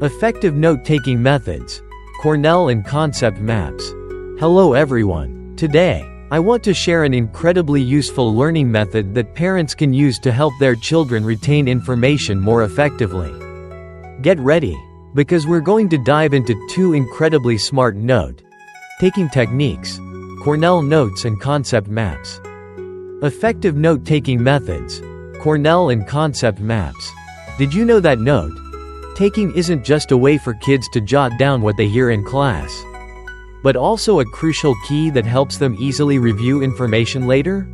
Effective note-taking methods. Cornell and concept maps. Hello everyone. Today, I want to share an incredibly useful learning method that parents can use to help their children retain information more effectively. Get ready, because we're going to dive into two incredibly smart note-taking techniques: Cornell notes and concept maps. Effective note-taking methods. Cornell and concept maps. Did you know that note-taking isn't just a way for kids to jot down what they hear in class, but also a crucial key that helps them easily review information later?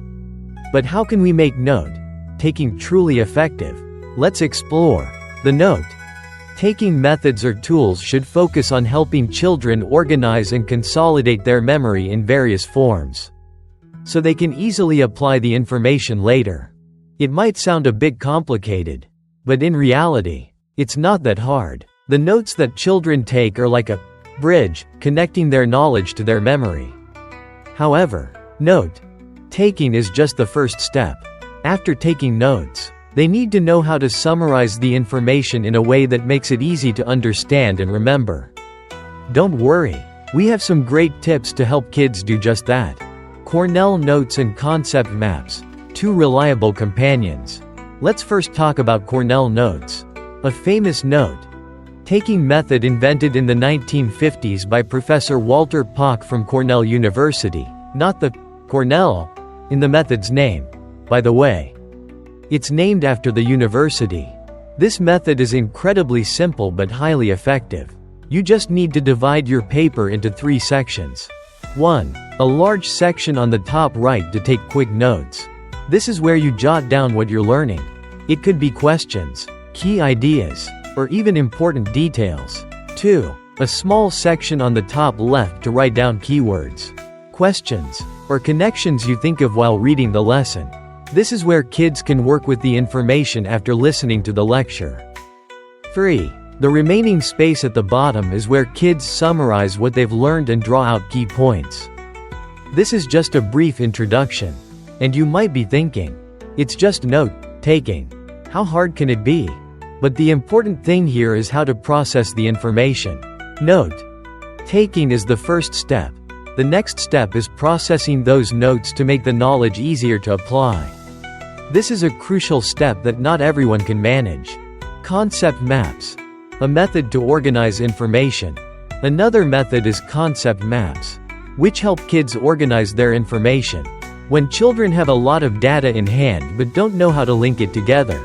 But how can we make note-taking truly effective? Let's explore. The note-taking methods or tools should focus on helping children organize and consolidate their memory in various forms, so they can easily apply the information later. It might sound a bit complicated, but in reality, it's not that hard. The notes that children take are like a bridge, connecting their knowledge to their memory. However, note-taking is just the first step. After taking notes, they need to know how to summarize the information in a way that makes it easy to understand and remember. Don't worry, we have some great tips to help kids do just that. Cornell notes and concept maps. Two reliable companions. Let's first talk about Cornell notes, a famous note-taking method invented in the 1950s by Professor Walter Pock from Cornell University. Not the Cornell in the method's name, by the way. It's named after the university. This method is incredibly simple but highly effective. You just need to divide your paper into 3 sections. 1. A large section on the top right to take quick notes. This is where you jot down what you're learning. It could be questions, key ideas, or even important details. 2. A small section on the top left to write down keywords, questions, or connections you think of while reading the lesson. This is where kids can work with the information after listening to the lecture. 3. The remaining space at the bottom is where kids summarize what they've learned and draw out key points. This is just a brief introduction. And you might be thinking, it's just note-taking. How hard can it be? But the important thing here is how to process the information. Note-taking is the first step. The next step is processing those notes to make the knowledge easier to apply. This is a crucial step that not everyone can manage. Concept maps. A method to organize information. Another method is concept maps, which help kids organize their information. When children have a lot of data in hand but don't know how to link it together,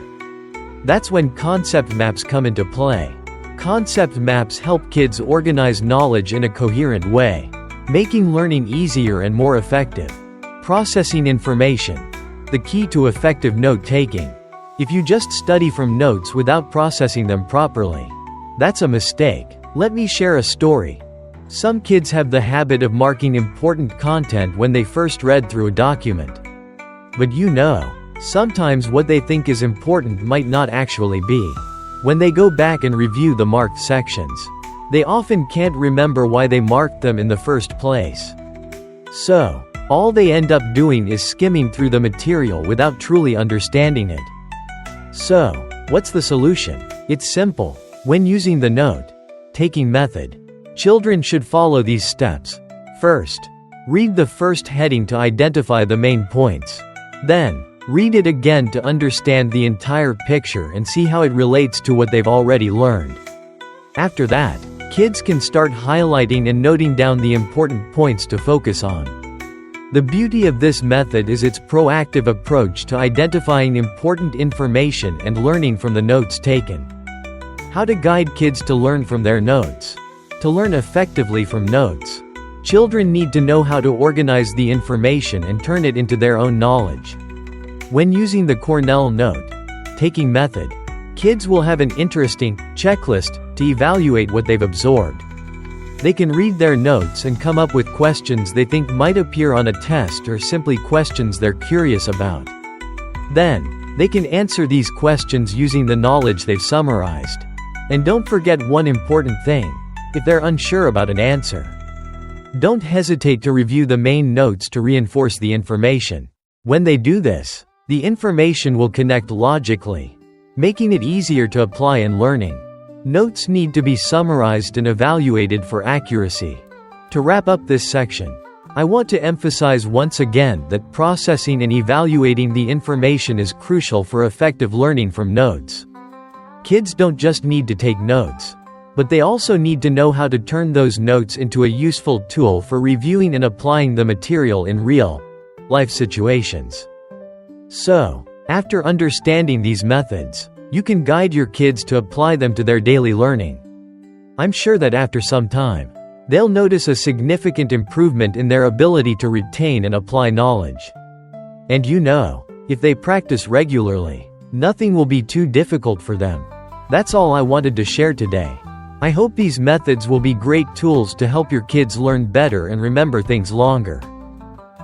that's when concept maps come into play. Concept maps help kids organize knowledge in a coherent way, making learning easier and more effective. Processing information. The key to effective note-taking. If you just study from notes without processing them properly, that's a mistake. Let me share a story. Some kids have the habit of marking important content when they first read through a document. But sometimes what they think is important might not actually be. When they go back and review the marked sections, they often can't remember why they marked them in the first place. So, all they end up doing is skimming through the material without truly understanding it. So, what's the solution? It's simple. When using the note-taking method, children should follow these steps. First, read the first heading to identify the main points. Then, read it again to understand the entire picture and see how it relates to what they've already learned. After that, kids can start highlighting and noting down the important points to focus on. The beauty of this method is its proactive approach to identifying important information and learning from the notes taken. How to guide kids to learn from their notes. To learn effectively from notes, children need to know how to organize the information and turn it into their own knowledge. When using the Cornell note-taking method, kids will have an interesting checklist to evaluate what they've absorbed. They can read their notes and come up with questions they think might appear on a test or simply questions they're curious about. Then, they can answer these questions using the knowledge they've summarized. And don't forget one important thing. If they're unsure about an answer, don't hesitate to review the main notes to reinforce the information. When they do this, the information will connect logically, making it easier to apply in learning. Notes need to be summarized and evaluated for accuracy. To wrap up this section, I want to emphasize once again that processing and evaluating the information is crucial for effective learning from notes. Kids don't just need to take notes, but they also need to know how to turn those notes into a useful tool for reviewing and applying the material in real-life situations. So, after understanding these methods, you can guide your kids to apply them to their daily learning. I'm sure that after some time, they'll notice a significant improvement in their ability to retain and apply knowledge. And if they practice regularly, nothing will be too difficult for them. That's all I wanted to share today. I hope these methods will be great tools to help your kids learn better and remember things longer.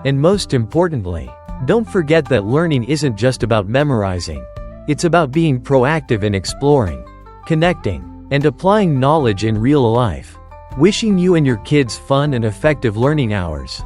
And most importantly, don't forget that learning isn't just about memorizing. It's about being proactive in exploring, connecting, and applying knowledge in real life. Wishing you and your kids fun and effective learning hours.